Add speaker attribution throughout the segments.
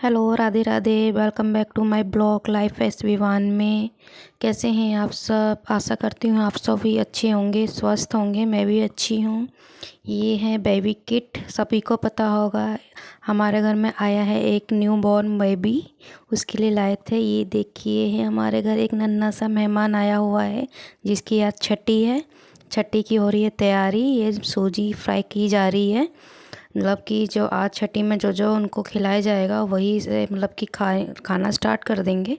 Speaker 1: Hello, Radhe Radhe. Welcome back to my blog life एसवी1 में। कैसे हैं आप सब? आशा करती हूँ आप सब भी अच्छे होंगे, स्वस्थ होंगे। मैं भी अच्छी हूँ। ये है बेबी किट। सभी को पता होगा, हमारे घर में आया है एक न्यू बॉर्न बेबी। उसके लिए लाए थे। ये देखिए है हमारे घर एक नन्हा सा मेहमान आया हुआ है, जिसकी आज छठी है। छठी की हो रही है तैयारी। ये सूजी फ्राई की जा रही है। मतलब कि जो आज छठी में जो जो उनको खिलाया जाएगा वही से मतलब कि खाना स्टार्ट कर देंगे।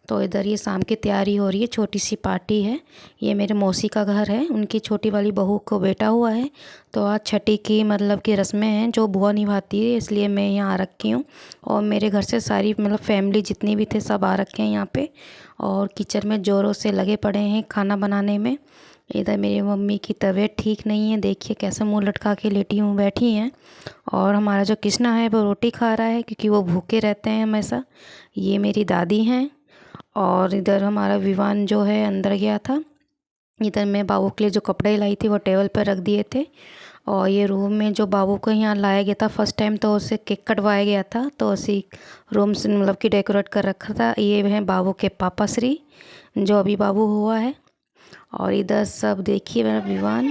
Speaker 1: तो इधर ये शाम की तैयारी हो रही है। छोटी सी पार्टी है। ये मेरे मौसी का घर है। उनकी छोटी वाली बहू को बेटा हुआ है। तो आज छठी की मतलब कि रस्में हैं जो बुआ निभाती है, इसलिए मैं यहाँ आ रखी हूँ। और मेरे घर से सारी मतलब फैमिली जितनी भी थे सब आ रखे हैं यहाँ पे। और किचन में ज़ोरों से लगे पड़े हैं खाना बनाने में। इधर मेरी मम्मी की तबीयत ठीक नहीं है। देखिए कैसे मुंह लटका के लेटी हूँ बैठी हैं। और हमारा जो कृष्णा है वो रोटी खा रहा है, क्योंकि वो भूखे रहते हैं हमेशा। ये मेरी दादी हैं। और इधर हमारा विवान जो है अंदर गया था। इधर मैं बाबू के लिए जो कपड़े लाई थी वो टेबल पर रख दिए थे। और ये रूम में जो बाबू को यहाँ लाया गया था फर्स्ट टाइम, तो उसे केक कटवाया गया था, तो उसी रूम से मतलब कि डेकोरेट कर रखा था। ये हैं बाबू के पापा श्री, जो अभी बाबू हुआ है। और इधर सब देखिए मेरा विवान।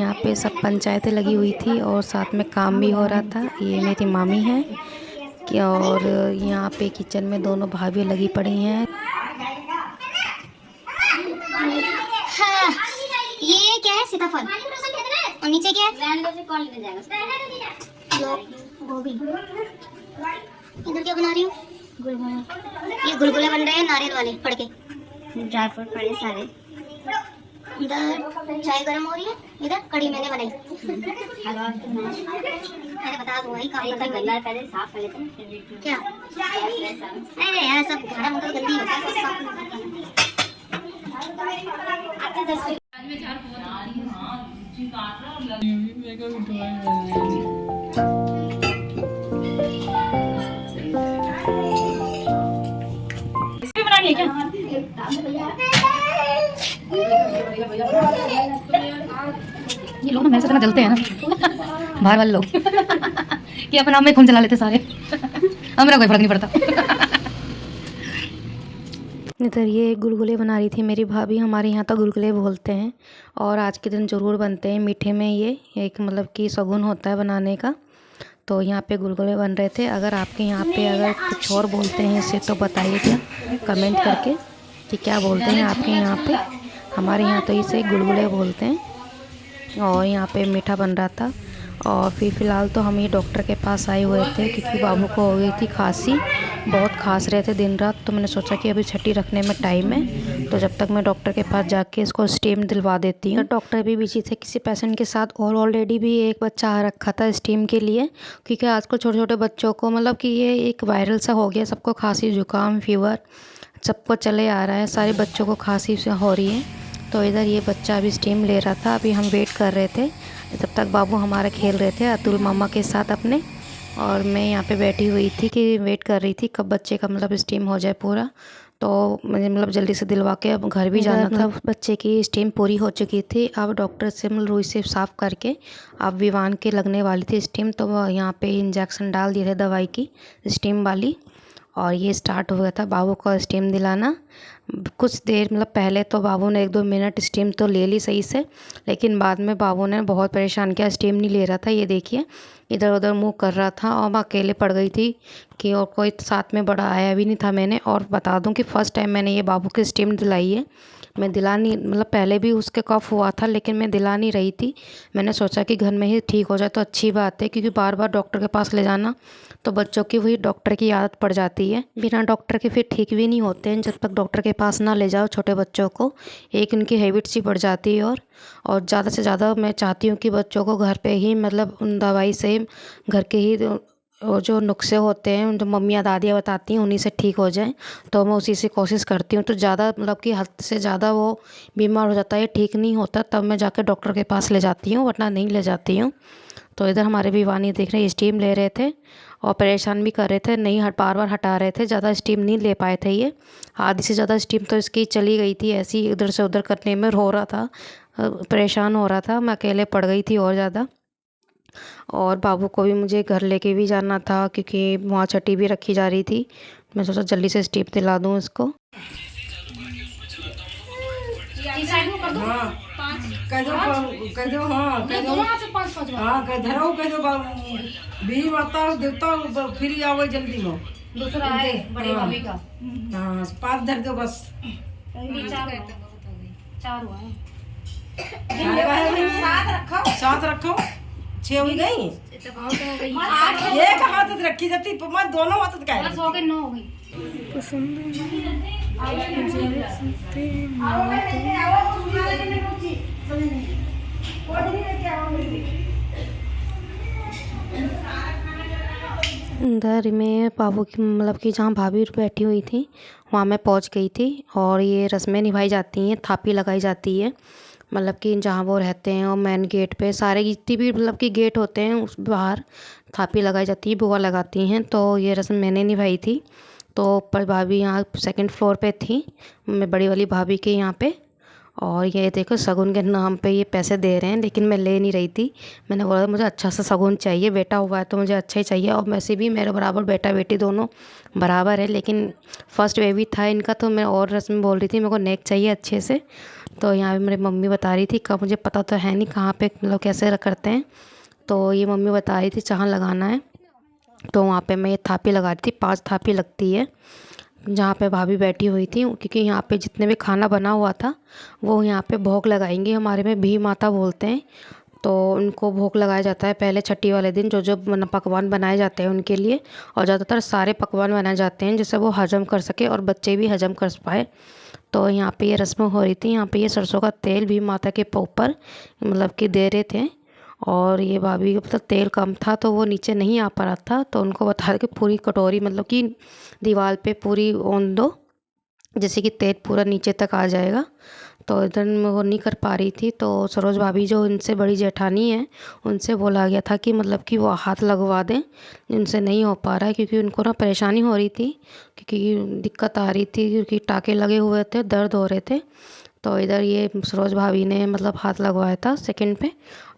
Speaker 1: यहाँ पे सब पंचायतें लगी हुई थी और साथ में काम भी हो रहा था। ये मेरी मामी है कि, और यहाँ पे किचन में दोनों भाभी लगी पड़ी हैं।
Speaker 2: हाँ, ये क्या है? सीताफल। और नीचे क्या है? गोभी। इधर क्या बना रही हूँ? गुलगुले। ये गुलगुले बन रहे हैं नारियल वाले पड़ के। ड्राई फ्रूट पड़े सारे। इधर चाय गर्म हो रही है। इधर कड़ी मैंने बनाई। मैंने बता दूंगा ही काम पहले साफ कर लेते हैं क्या? अरे यार सब खाना मतलब जल्दी होता है।
Speaker 3: इसमें बना लिया क्या? ये लोग ना मेरे से इतना जलते हैं ना बाहर वाले लोग कि अपना में खून चला लेते सारे। हमारा कोई फर्क नहीं पड़ता।
Speaker 1: इधर ये गुलगुले बना रही थी मेरी भाभी। हमारे यहाँ तो गुलगुले बोलते हैं। और आज के दिन ज़रूर बनते हैं मीठे में। ये एक मतलब कि शगुन होता है बनाने का। तो यहाँ पे गुलगुले बन रहे थे। अगर आपके यहाँ पे अगर कुछ और बोलते हैं इसे तो बताइए क्या कमेंट करके कि क्या बोलते हैं आपके यहाँ पे। हमारे यहाँ तो इसे गुलगुले बोलते हैं। और यहाँ पे मीठा बन रहा था। और फिर फ़िलहाल तो हम ये डॉक्टर के पास आए हुए थे, क्योंकि बाबू को हो गई थी खांसी। बहुत खांस रहे थे दिन रात। तो मैंने सोचा कि अभी छठी रखने में टाइम है, तो जब तक मैं डॉक्टर के पास जाके इसको स्टीम दिलवा देती हूँ। डॉक्टर भी बिजी थे किसी पेशेंट के साथ। और ऑलरेडी भी एक बच्चा आ रखा था स्टीम के लिए, क्योंकि आजकल छोटे छोटे बच्चों को मतलब कि ये एक वायरल सा हो गया। सबको खांसी जुकाम फीवर सबको चले आ रहा है। सारे बच्चों को खांसी से हो रही है। तो इधर ये बच्चा अभी स्टीम ले रहा था। अभी हम वेट कर रहे थे, जब तक बाबू हमारे खेल रहे थे अतुल मामा के साथ अपने। और मैं यहाँ पे बैठी हुई थी कि वेट कर रही थी कब बच्चे का मतलब स्टीम हो जाए पूरा। तो मुझे मतलब जल्दी से दिलवा के अब घर भी जाना था। बच्चे की स्टीम पूरी हो चुकी थी। अब डॉक्टर से मतलब रुई से साफ़ करके अब विवान के लगने वाली थी स्टीम। तो वह यहाँ पे इंजेक्शन डाल दिए थे दवाई की स्टीम वाली। और ये स्टार्ट हो गया था बाबू को स्टीम दिलाना। कुछ देर मतलब पहले तो बाबू ने 1-2 मिनट स्टीम तो ले ली सही से, लेकिन बाद में बाबू ने बहुत परेशान किया। स्टीम नहीं ले रहा था। ये देखिए इधर उधर मुंह कर रहा था। और मैं अकेले पड़ गई थी कि और कोई साथ में बड़ा आया भी नहीं था। मैंने और बता दूं कि फ़र्स्ट टाइम मैंने ये बाबू की स्टीम दिलाई है। मैं दिला नहीं मतलब पहले भी उसके कफ़ हुआ था, लेकिन मैं दिला नहीं रही थी। मैंने सोचा कि घर में ही ठीक हो जाए तो अच्छी बात है, क्योंकि बार बार डॉक्टर के पास ले जाना तो बच्चों की वही डॉक्टर की आदत पड़ जाती है। बिना डॉक्टर के फिर ठीक भी नहीं होते हैं। जब तक डॉक्टर के पास ना ले जाओ छोटे बच्चों को, एक उनकी हैबिट सी बढ़ जाती है। और ज़्यादा से ज़्यादा मैं चाहती हूँ कि बच्चों को घर पे ही मतलब उन दवाई से घर के ही वो जो नुस्खे होते हैं जो मम्मियाँ दादियाँ बताती हैं उन्हीं से ठीक हो जाए। तो मैं उसी से कोशिश करती हूँ। तो ज़्यादा मतलब कि हद से ज़्यादा वो बीमार हो जाता है, ठीक नहीं होता, तब मैं जाकर डॉक्टर के पास ले जाती हूँ, वरना नहीं ले जाती हूँ। तो इधर हमारे भिवानी देख रहे स्टीम ले रहे थे और परेशान भी कर रहे थे। नहीं हट बार बार हटा रहे थे। ज़्यादा स्टीम नहीं ले पाए थे ये। आधी से ज़्यादा स्टीम तो इसकी चली गई थी। ऐसी इधर से उधर करने में रो रहा था, परेशान हो रहा था। मैं अकेले पड़ गई थी और ज़्यादा। और बाबू को भी मुझे घर लेके भी जाना था क्योंकि वहाँ छठी भी रखी जा रही थी। मैं सोचा जल्दी से स्टेप दिला दूँ इसको।
Speaker 4: फिर आओ जल्दी में
Speaker 3: दूसरा है बड़ी भाभी का।
Speaker 4: हाँ 5 धर दो बस।
Speaker 3: 4 हुआ है।
Speaker 4: 7 रखो 6 हो गई। एक हाथ रखी जाती मैं दोनों हाथ का
Speaker 3: 10 हो गई 9 हो गई।
Speaker 1: इधर में बाबू की मतलब कि जहाँ भाभी बैठी हुई थी वहाँ मैं पहुँच गई थी। और ये रस्में निभाई जाती हैं, थापी लगाई जाती है मतलब कि जहाँ वो रहते हैं और मेन गेट पे सारे जितनी भी मतलब कि गेट होते हैं उस बाहर थापी लगाई जाती है, बुआ लगाती हैं। तो ये रस्म मैंने निभाई थी। तो ऊपर भाभी यहाँ सेकंड फ्लोर पे थी, मैं बड़ी वाली भाभी के यहाँ पे। और ये देखो शगुन के नाम पे ये पैसे दे रहे हैं, लेकिन मैं ले नहीं रही थी। मैंने बोला मुझे अच्छा सा शगुन चाहिए, बेटा हुआ है तो मुझे अच्छा ही चाहिए। और वैसे भी मेरे बराबर बेटा बेटी दोनों बराबर है, लेकिन फर्स्ट बेबी था इनका तो मैं और रस्म बोल रही थी मेरे को नेक चाहिए अच्छे से। तो यहाँ पे मेरी मम्मी बता रही थी, कब मुझे पता तो है नहीं कहाँ पे मतलब कैसे करते हैं। तो ये मम्मी बता रही थी जहाँ लगाना है। तो वहाँ पे मैं ये थापी लगा रही थी, 5 थापी लगती है जहाँ पे भाभी बैठी हुई थी। क्योंकि यहाँ पे जितने भी खाना बना हुआ था वो यहाँ पे भोग लगाएंगे, हमारे में भी माता बोलते हैं। तो उनको भोग लगाया जाता है पहले छठी वाले दिन, जो जो पकवान बनाए जाते हैं उनके लिए। और ज़्यादातर सारे पकवान बनाए जाते हैं जिससे वो हजम कर सके और बच्चे भी हजम कर पाए। तो यहाँ पे ये रस्म हो रही थी। यहाँ पे ये सरसों का तेल भी माता के ऊपर मतलब कि दे रहे थे। और ये भाभी के मतलब तेल कम था तो वो नीचे नहीं आ पा रहा था, तो उनको बता कि पूरी कटोरी मतलब कि दीवार पे पूरी ओन दो, जैसे कि तेल पूरा नीचे तक आ जाएगा। तो इधर मैं वो नहीं कर पा रही थी। तो सरोज भाभी जो इनसे बड़ी जेठानी है उनसे बोला गया था कि मतलब कि वो हाथ लगवा दें, इनसे नहीं हो पा रहा है क्योंकि उनको ना परेशानी हो रही थी, क्योंकि दिक्कत आ रही थी, क्योंकि टाँके लगे हुए थे, दर्द हो रहे थे। तो इधर ये सरोज भाभी ने मतलब हाथ लगवाया था सेकंड पे।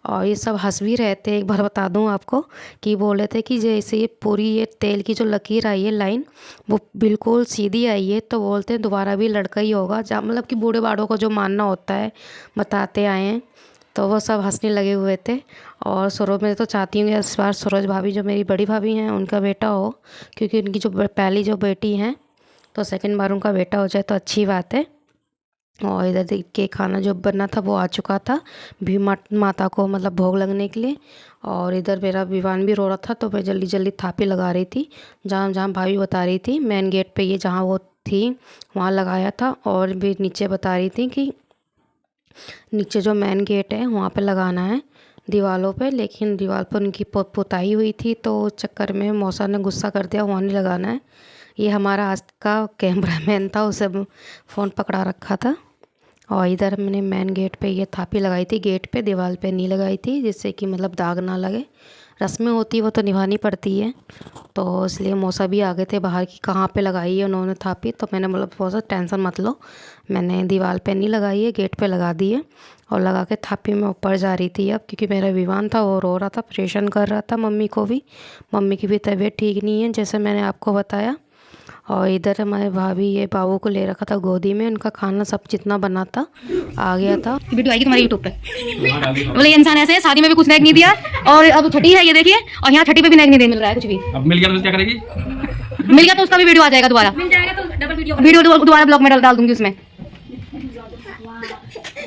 Speaker 1: और ये सब हंस भी रहे थे। एक बार बता दूं आपको कि बोले थे कि जैसे ये पूरी ये तेल की जो लकीर आई है लाइन वो बिल्कुल सीधी आई है, तो बोलते हैं दोबारा भी लड़का ही होगा। जहाँ मतलब कि बूढ़े बाड़ों को जो मानना होता है बताते आए हैं। तो वो सब हंसने लगे हुए थे। और सरोज मैं तो चाहती हूँ कि इस बार सरोज भाभी जो मेरी बड़ी भाभी हैं उनका बेटा हो, क्योंकि उनकी जो पहली जो बेटी हैं तो सेकंड बार उनका बेटा हो जाए तो अच्छी बात है। और इधर देख के खाना जो बना था वो आ चुका था भी माता को मतलब भोग लगने के लिए। और इधर मेरा विवान भी रो रहा था तो मैं जल्दी जल्दी थापी लगा रही थी। जहाँ जहाँ भाभी बता रही थी मेन गेट पे ये जहाँ वो थी वहाँ लगाया था। और भी नीचे बता रही थी कि नीचे जो मेन गेट है वहाँ पे लगाना है दीवारों पे, लेकिन दीवार पर उनकी पुताई हुई थी तो चक्कर में मौसा ने गुस्सा कर दिया, वहाँ नहीं लगाना है। ये हमारा आज का कैमरामैन था, उसे फ़ोन पकड़ा रखा था। और इधर मैंने मेन गेट पे ये थापी लगाई थी, गेट पे, दीवार पे नहीं लगाई थी, जिससे कि मतलब दाग ना लगे। रस्में होती है वो तो निभानी पड़ती है। तो इसलिए मौसा भी आ गए थे बाहर की कहाँ पे लगाई है उन्होंने थापी। तो मैंने मतलब मौसा टेंशन मत लो, मैंने दीवार पे नहीं लगाई है, गेट पे लगा दी है। और लगा के थापी में ऊपर जा रही थी अब, क्योंकि मेरा विवान था वो रो रहा था, परेशान कर रहा था मम्मी को भी। मम्मी की भी तबीयत ठीक नहीं है जैसे मैंने आपको बताया। और इधर हमारे भाभी ये बाबू को ले रखा था गोदी में, उनका खाना सब जितना बना था आ गया था।
Speaker 3: वीडियो आएगी तुम्हारे यूट्यूब पे। बोले ये इंसान ऐसे है, शादी में भी कुछ नेक नहीं दिया और अब छठी है ये देखिए, और यहाँ छठी पे भी नेक नहीं मिल रहा है कुछ भी।
Speaker 5: अब मिल गया तो क्या करेगी?
Speaker 3: मिल गया तो उसका भी वीडियो आ जाएगा दोबारा, मिल जाएगा तो डबल वीडियो दोबारा ब्लॉग में डाल दूंगी उसमें।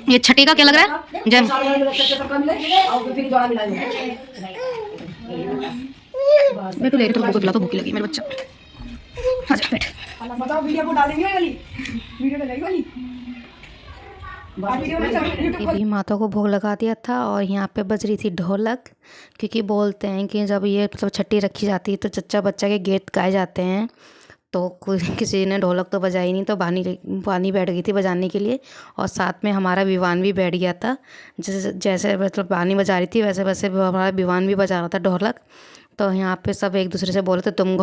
Speaker 3: ये छठी का क्या लग रहा है? जय मैं तो ले रही तो भूख तो भूखी लगी मेरे बच्चा। अच्छा बैठ।
Speaker 4: बताओ वीडियो को डालेंगे वाली वीडियो डलेगी वाली।
Speaker 1: भी माता को भोग लगा दिया था। और यहाँ पे बज रही थी ढोलक, क्योंकि बोलते हैं कि जब ये मतलब छठी रखी जाती है तो चच्चा बच्चा के गीत गाए जाते हैं। तो किसी ने ढोलक तो बजाई नहीं, तो बानी बैठ गई थी बजाने के लिए। और साथ में हमारा विवान भी बैठ गया था, जैसे मतलब बानी बजा रही थी वैसे वैसे हमारा विवान भी बजा रहा था ढोलक। तो यहाँ पे सब एक दूसरे से बोले थे तुम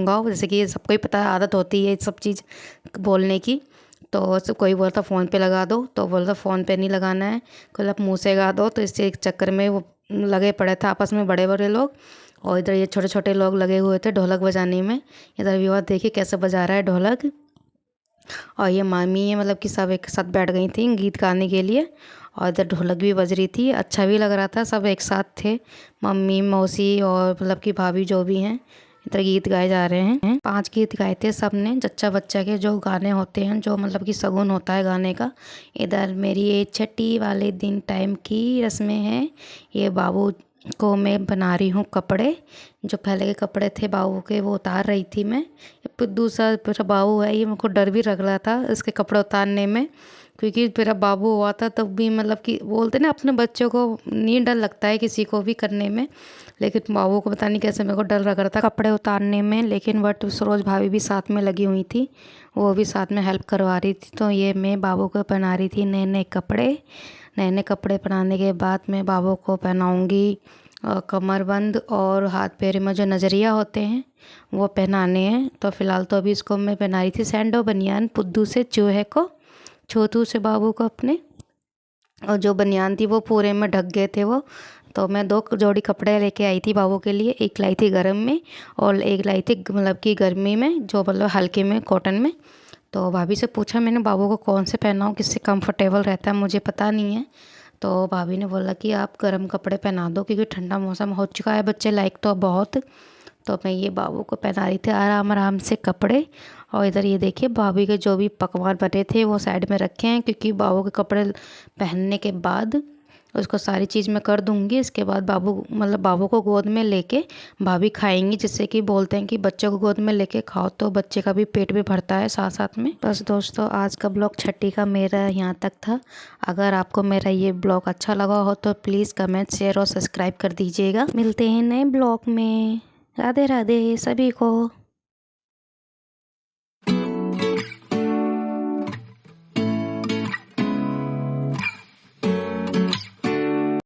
Speaker 1: गाओ, जैसे कि सबको ही पता है, आदत होती है सब चीज़ बोलने की। तो सब कोई बोलता फ़ोन पे लगा दो, तो बोलता फ़ोन पे नहीं लगाना है, कोई मुँह से गा दो। तो इससे एक चक्कर में वो लगे पड़े थे आपस में, बड़े बड़े लोग, और इधर ये छोटे छोटे लोग लगे हुए थे ढोलक बजाने में। इधर विवाह देखिए कैसे बजा रहा है ढोलक। और ये मामी है, मतलब कि सब एक साथ बैठ गई थी गीत गाने के लिए, और इधर ढोलक भी बज रही थी, अच्छा भी लग रहा था, सब एक साथ थे, मम्मी मौसी और मतलब कि भाभी जो भी हैं। इधर गीत गाए जा रहे हैं, 5 गीत गाए थे सब ने, जच्चा बच्चा के जो गाने होते हैं, जो मतलब कि शगुन होता है गाने का। इधर मेरी ये छठी वाले दिन टाइम की रस्में हैं, ये बाबू को मैं बना रही हूँ कपड़े, जो पहले के कपड़े थे बाबू के वो उतार रही थी मैं। फिर दूसरा मेरा बाबू है, ये मेरे को डर भी लग रहा था इसके कपड़े उतारने में, क्योंकि मेरा बाबू हुआ था तब भी मतलब कि बोलते ना अपने बच्चों को नहीं डर लगता है किसी को भी करने में, लेकिन बाबू को पता नहीं कैसे मेरे को डर लग रहा था कपड़े उतारने में। लेकिन बट सरोज भाभी भी साथ में लगी हुई थी, वो भी साथ में हेल्प करवा रही थी। तो ये मैं बाबू को पहना रही थी नए नए कपड़े। नए नए कपड़े पहनाने के बाद मैं बाबू को पहनाऊँगी कमरबंद, और हाथ पैर में जो नज़रिया होते हैं वो पहनाने हैं। तो फ़िलहाल तो अभी इसको मैं पहना रही थी सैंडो बनियान पुद्दू से चूहे को, छोटू से बाबू को अपने, और जो बनियान थी वो पूरे में ढक गए थे वो। तो मैं 2 जोड़ी कपड़े लेके आई थी बाबू के लिए, एक लाई थी गर्म में और एक लाई थी मतलब कि गर्मी में, जो मतलब हल्के में कॉटन में। तो भाभी से पूछा मैंने बाबू को कौन से पहनाऊँ, किससे कंफर्टेबल रहता है, मुझे पता नहीं है। तो भाभी ने बोला कि आप गर्म कपड़े पहना दो, क्योंकि ठंडा मौसम हो चुका है बच्चे लाइक तो बहुत। तो मैं ये बाबू को पहना रही थी आराम आराम से कपड़े। और इधर ये देखिए भाभी के जो भी पकवान बने थे वो साइड में रखे हैं, क्योंकि बाबू के कपड़े पहनने के बाद उसको सारी चीज़ मैं कर दूंगी। इसके बाद बाबू को गोद में लेके भाभी खाएंगी, जिससे कि बोलते हैं कि बच्चे को गोद में लेके खाओ तो बच्चे का भी पेट भी भरता है साथ साथ में। बस दोस्तों, आज का ब्लॉग छठी का मेरा यहाँ तक था। अगर आपको मेरा ये ब्लॉग अच्छा लगा हो तो प्लीज़ कमेंट शेयर और सब्सक्राइब कर दीजिएगा। मिलते हैं नए ब्लॉग में। राधे राधे सभी को।